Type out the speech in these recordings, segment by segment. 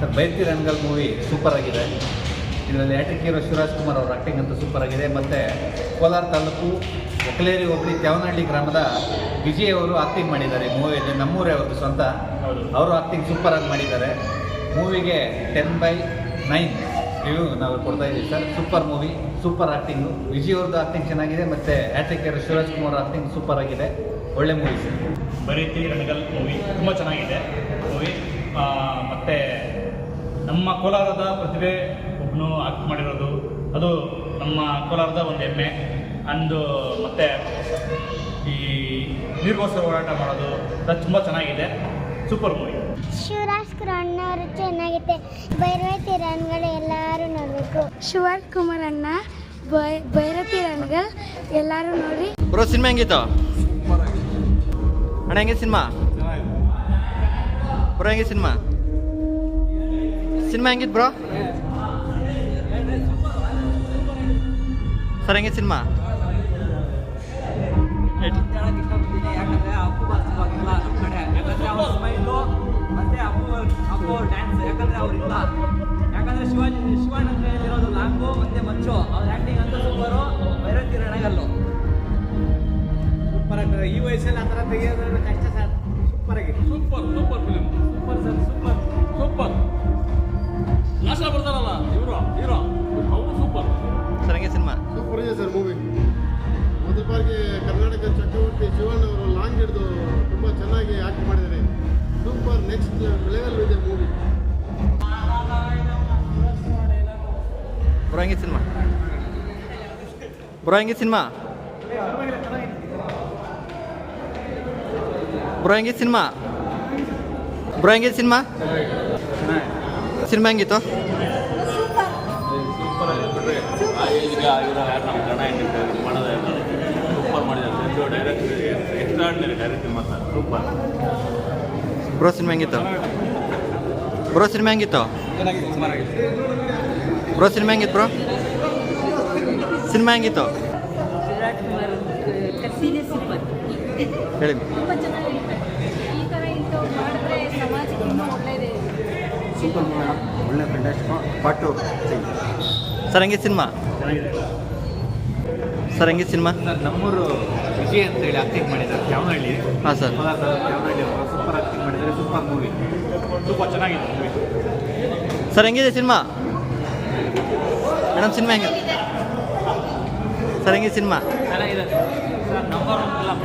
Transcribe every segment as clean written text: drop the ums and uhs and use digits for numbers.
Sir Bhairathi Ranagal movie super ಆಗಿದೆ. ಇದರಲ್ಲಿ hat trick hero Shivaraj Kumar ಅವರ ಆ್ಯಕ್ಟಿಂಗ್ ಅಂತೂ ಸೂಪರ್ ಆಗಿದೆ. ಮತ್ತು ಕೋಲಾರ ತಾಲೂಕು ಒಕ್ಕಲೇರಿ ಹೋಬಳಿ ತ್ಯಾವನಹಳ್ಳಿ ಗ್ರಾಮದ ವಿಜಯ್ ಅವರು ಆ್ಯಕ್ಟಿಂಗ್ ಮಾಡಿದ್ದಾರೆ ಈ ಮೂವಿಯಲ್ಲಿ. ನಮ್ಮೂರೇ ಅವ್ರದ್ದು ಸ್ವಂತ. ಅವರು ಆ್ಯಕ್ಟಿಂಗ್ ಸೂಪರಾಗಿ ಮಾಡಿದ್ದಾರೆ. ಮೂವಿಗೆ 10/9 ರಿವ್ಯೂ ನಾವು ಕೊಡ್ತಾ ಇದ್ದೀವಿ sir. Super movie, super acting. Vijay ಅವ್ರದ್ದು ಆ್ಯಕ್ಟಿಂಗ್ ಚೆನ್ನಾಗಿದೆ ಮತ್ತು hat-trick hero Shivaraj Kumar acting super ಆಗಿದೆ. ಒಳ್ಳೆ movie sir. Bhairathi Ranagal movie ತುಂಬ ಚೆನ್ನಾಗಿದೆ ಮೂವಿ. ಮತ್ತು ನಮ್ಮ ಕೋಲಾರದ ಪ್ರತಿಭೆ ಒಬ್ಬನು ಆಕ್ಟ್ ಮಾಡಿರೋದು, ಅದು ನಮ್ಮ ಕೋಲಾರದ ಒಂದು ಹೆಮ್ಮೆ. ಅಂದು ಮತ್ತು ಈ ನೀರಿಗೋಸ್ಕರ ಹೋರಾಟ ಮಾಡೋದು ಅದು ತುಂಬ ಚೆನ್ನಾಗಿದೆ. Super movie. ಶಿವರಾಜ್ ಅಣ್ಣವರು ಚೆನ್ನಾಗಿದೆ. ಬೈರತಿ ರಣಗಳು ಎಲ್ಲರೂ ನೋಡಬೇಕು. ಶಿವರಾಜ್ ಕುಮಾರ್ ಅಣ್ಣ ಬೈರತಿ ರಣಗಲ್ ಎಲ್ಲರೂ ನೋಡಿ. ಬ್ರೋ ಸಿನಿಮಾ ಹೆಂಗಿತ್ತು ಅಣ್ಣ? ಹೆಂಗೆ ಸಿನಿಮಾ ಬ್ರೋ? ಹೆಂಗೆ ಸಿನಿಮಾ ಹೆಂಗಿತ್ತು ಬ್ರೋ? ಸರ್ ಹೆಂಗೆ ಸಿನಿಮಾ? ಯಾಕಂದರೆ ಅಪ್ಪು ಬಾಸಿಲ್ಲ ನಮ್ಮ ಕಡೆ. ಯಾಕಂದರೆ ಅವ್ರ ಸ್ಮೈಲು ಮತ್ತು ಅಪ್ಪು ಡ್ಯಾನ್ಸ್, ಯಾಕಂದರೆ ಅವರಿಲ್ಲ. ಯಾಕಂದರೆ ಶಿವಾನಂದ್ರಲ್ಲಿರೋದು ಲಾಂಗು ಮತ್ತು ಮಂಚು, ಅವ್ರ ಆ್ಯಕ್ಟಿಂಗ್ ಅಂತ ಸೂಪರು. ಬೈರತಿ ರಣಗಲ್ಲು ಸೂಪರ್ ಆಗ್ತದೆ. ಈ ವಯಸ್ಸಲ್ಲಿ ಆ ಥರ ತೆಗೆಯೋದು ಕಷ್ಟ ಸರ್. ಸೂಪರ್ ಆಗಿದೆ. Super film. Super sir, super. Last ಬರ್ತಾರಲ್ಲ ಹೀರೋ ಅವರು ಸೂಪರ್. ಸರ್ ಹೆಂಗೆ ಸಿನಿಮಾ? ಸೂಪರ್ ಇದೆ ಸರ್ ಮೂವಿ. ಮೊದಲ ಬಾರಿಗೆ ಕರ್ನಾಟಕ ಚಕ್ರವರ್ತಿ ಶಿವಣ್ಣ ಅವರು ಲಾಂಗ್ ಹಿಡಿದು ತುಂಬ ಚೆನ್ನಾಗಿ ಆ್ಯಕ್ಟ್ ಮಾಡಿದ್ದಾರೆ. ಸೂಪರ್, ನೆಕ್ಸ್ಟ್ ಲೆವೆಲ್ ಇದೆ ಮೂವಿ. ಬ್ರೋ ಹೆಂಗೆ ಸಿನಿಮಾ? ಬ್ರೋ ಹೆಂಗೆ ಸಿನಿಮಾ? ಬ್ರೋ ಹೆಂಗೆ ಸಿನಿಮಾ? ಬ್ರೋ ಹೆಂಗೆ ಸಿನಿಮಾ? ಸಿನಿಮಾ ಹೆಂಗಿತ್ತು? ಈಗ ಆಗಿರೋ ಯಾರು ನಮ್ಮ ಕನ್ನಡ ಇಂಡಸ್ಟ್ರಿ ಮಾಡೋದೇ ಸೂಪರ್ ಮಾಡಿದ್ದಾರೆ. ಡೈರೆಕ್ಟ್ ಎಕ್ಸ್ಟ್ರಾರ್ಡಿನರಿ ಡೈರೆಕ್ಟ್ ಮಾತ್ರ ಸೂಪರ್. ಬ್ರೋ ಸಿನಿಮಾ ಹೆಂಗಿತ್ತು? ಬ್ರೋ ಸಿನಿಮಾ ಹೆಂಗಿತ್ತು? ಬ್ರೋ ಸಿನಿಮಾ ಹೆಂಗಿತ್ತು? ಬ್ರೋ ಸಿನಿಮಾ ಹೆಂಗಿತ್ತು? ಶಿವರಾಜ್ ಕುಮಾರ್ ಕಸಿನೇ ಸೂಪರ್. ಹೇಳಿ. ತುಂಬ ಚೆನ್ನಾಗಿರುತ್ತೆ. ಈ ಥರ ಇಂಥವು ಮಾಡಿದ್ರೆ ಸಮಾಜಕ್ಕೆ ಇನ್ನೂ ಒಳ್ಳೆಯದೇ. ಸೂಪರ್ ಮೂವಿ, ಒಳ್ಳೆ ಫ್ಯಾಂಟಾಸ್ಟಿಕ್. ಪಾರ್ಟ್ 2 ಸರ್ ಹೆಂಗೆ ಸಿನಿಮಾ? ಸರ್ ಹೆಂಗೆ ಸಿನಿಮಾ? ಸರ್ ನಮ್ಮೂರು ವಿಜಯ್ ಅಂತೇಳಿ ಆ್ಯಕ್ಟಿಂಗ್ ಮಾಡಿದ್ದಾರೆ ತ್ಯಾವನಹಳ್ಳಿ. ಹಾಂ ಸರ್. ತ್ಯಾವನಹಳ್ಳಿ ಅವರು ಸೂಪರ್ ಆ್ಯಕ್ಟಿಂಗ್ ಮಾಡಿದ್ದಾರೆ. ಸೂಪರ್ ಮೂವಿ, ತುಂಬ ಚೆನ್ನಾಗಿದೆ ಮೂವಿ. ಸರ್ ಹೆಂಗಿದೆ ಸಿನಿಮಾ? ಮೇಡಮ್ ಸಿನಿಮಾ ಹೆಂಗಿದೆ? ಸರ್ ಹೆಂಗಿದೆ ಸಿನಿಮಾ? ಚೆನ್ನಾಗಿದೆ sir. Number 1 film.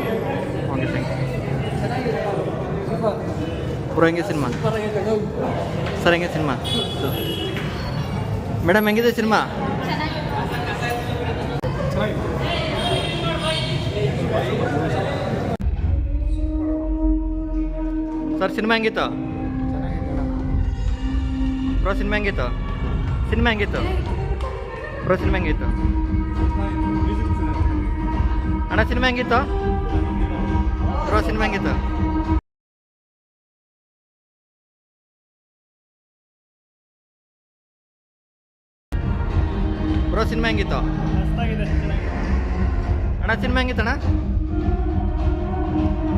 Okay, thank you. Bro ಹೆಂಗೆ ಸಿನಿಮಾ? ಸರ್ ಹೆಂಗೆ ಸಿನಿಮಾ? ಮೇಡಮ್ ಹೆಂಗಿದೆ ಸಿನಿಮಾ? ಸರ್ ಸಿನಿಮಾ ಹೆಂಗಿತ್ತು? ಬ್ರೋ ಸಿನಿಮಾ ಹೆಂಗಿತ್ತು? ಸಿನಿಮಾ ಹೆಂಗಿತ್ತು? ಬ್ರೋ ಸಿನಿಮಾ ಹೆಂಗಿತ್ತು? ಅಣ್ಣ ಸಿನಿಮಾ ಹೆಂಗಿತ್ತು? ಬ್ರೋ ಸಿನಿಮಾ ಹೆಂಗಿತ್ತು? ಬ್ರೋ ಸಿನಿಮಾ ಹೆಂಗಿತ್ತು? ಅಣ್ಣ ಸಿನಿಮಾ ಹೆಂಗಿತ್ತಣ್ಣ?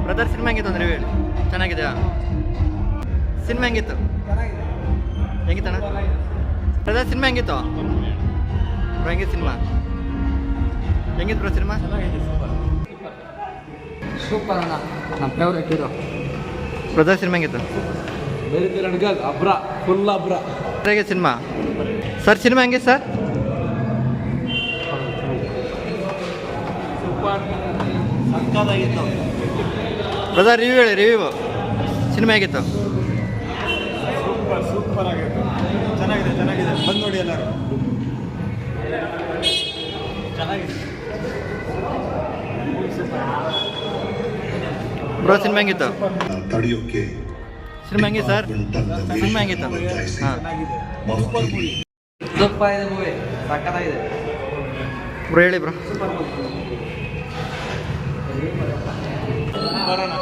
ಬ್ರದರ್ ಸಿನಿಮಾ ಹೆಂಗಿತ್ತು ಅಂದ್ರೆ ಹೇಳಿ. ಚೆನ್ನಾಗಿದೆಯಾ? ಸಿನಿಮಾ ಹೆಂಗಿತ್ತು? ಹೆಂಗಿತ್ತಣ್ಣ? ಬ್ರದರ್ ಸಿನಿಮಾ ಹೆಂಗಿತ್ತು? ಬ್ರೋ ಹೆಂಗೆ ಸಿನಿಮಾ? ಹೆಂಗಿತ್ತು ಬ್ರೋ ಸಿನಿಮಾ? ಸೂಪರ್ ಅಣ್ಣ, ನಮ್ಮ ಫೇವ್ರೇಟ್ ಹೀರೋ. ಬ್ರದರ್ ಸಿನಿಮಾ ಹೆಂಗಿತ್ತು? ಬೈರತಿ ರಣಗಲ್ ಅಬ್ರಾ, ಫುಲ್ ಅಬ್ರಾ. ಹೇಗೆ ಸಿನಿಮಾ? ಸರ್ ಸಿನಿಮಾ ಹೆಂಗೆ ಸರ್? ಸೂಪರ್ ಸಕ್ಕತ್ತಾಗಿತ್ತು. ಬ್ರದರ್ ರಿವ್ಯೂ ಹೇಳಿ, ರಿವ್ಯೂ. ಸಿನಿಮಾ ಹೇಗಿತ್ತು? ಸೂಪರ್ ಆಗಿತ್ತು. ಚೆನ್ನಾಗಿದೆ. ಬಂದು ನೋಡಿ ಎಲ್ಲರೂ. ಚೆನ್ನಾಗಿದೆ. ಬ್ರೋ ಸಿನಿಮಾ ಹೆಂಗಿತ್ತು? ತಡೆಯೋಕೆ ಸಿನಿಮಾ ಹೆಂಗಿದೆ ಸರ್? ಸಿನಿಮಾ ಹೆಂಗಿತ್ತು? ಹಾಂ ಸೂಪರ್ ಇದೆ ಮೂವಿ, ಸಕ್ಕತ್ತಾಗಿದೆ. ಬ್ರೋ ಹೇಳಿ ಬ್ರೋ. ಬರೋಣ.